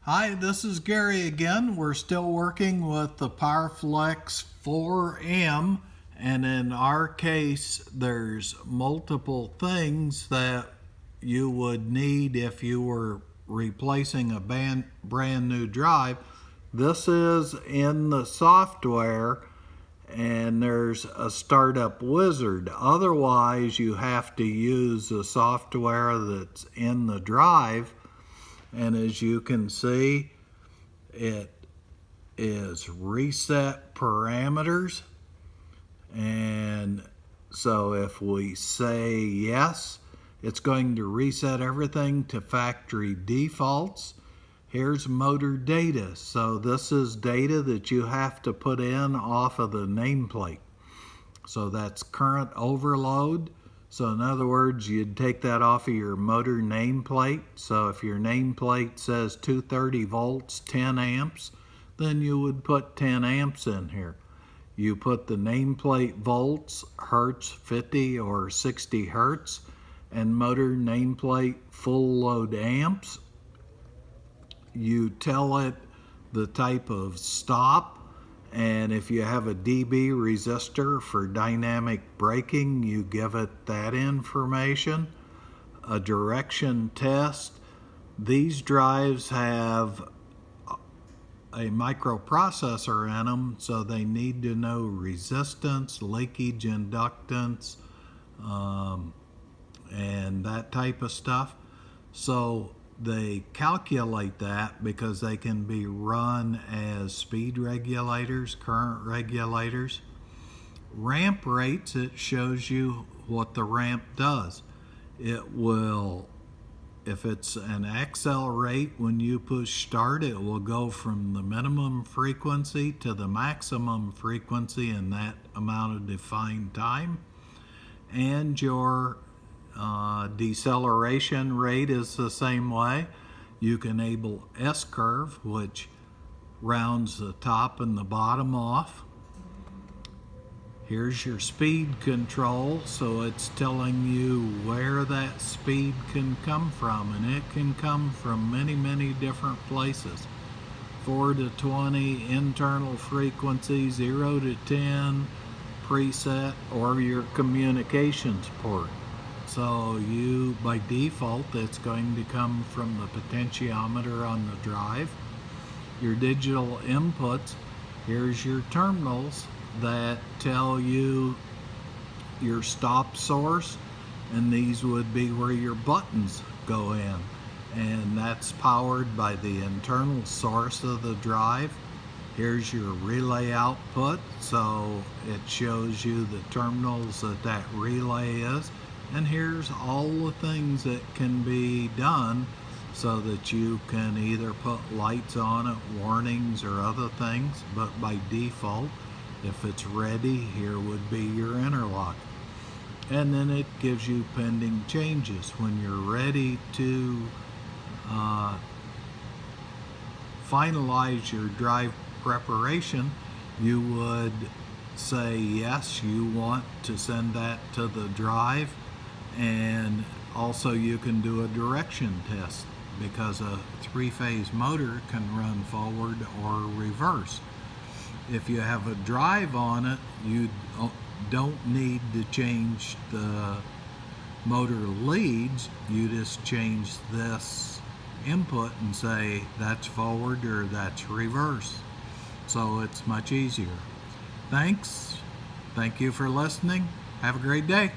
Hi, this is Gary again. We're still working with the PowerFlex 4M, and in our case, there's multiple things that you would need if you were replacing a brand new drive. This is in the software, and there's a startup wizard. Otherwise, you have to use the software that's in the drive. And as you can see, it is reset parameters. And so if we say yes, it's going to reset everything to factory defaults. Here's motor data. So this is data that you have to put in off of the nameplate. So that's current overload. So in other words, you'd take that off of your motor nameplate. So if your nameplate says 230 volts, 10 amps, then you would put 10 amps in here. You put the nameplate volts, hertz, 50 or 60 hertz, and motor nameplate full load amps. You tell it the type of stop, and if you have a dB resistor for dynamic braking, you give it that information. A direction test. These drives have a microprocessor in them, so they need to know resistance, leakage, inductance, and that type of stuff. So they calculate that because they can be run as speed regulators, current regulators. Ramp rates, it shows you what the ramp does. It will, if it's an XL rate, when you push start, it will go from the minimum frequency to the maximum frequency in that amount of defined time. And your deceleration rate is the same way. You can enable S-curve, which rounds the top and the bottom off. Here's your speed control, so it's telling you where that speed can come from, and it can come from many different places. 4 to 20 internal frequency, 0 to 10 preset, or your communications port. So you, by default, it's going to come from the potentiometer on the drive. Your digital inputs, here's your terminals that tell you your stop source, and these would be where your buttons go in. And that's powered by the internal source of the drive. Here's your relay output, so it shows you the terminals that relay is. And here's all the things that can be done so that you can either put lights on it, warnings, or other things. But by default, if it's ready, here would be your interlock. And then it gives you pending changes. When you're ready to finalize your drive preparation, you would say yes, you want to send that to the drive. And also you can do a direction test because a three-phase motor can run forward or reverse. If you have a drive on it, you don't need to change the motor leads. You just change this input and say that's forward or that's reverse. So it's much easier. Thanks. Thank you for listening. Have a great day.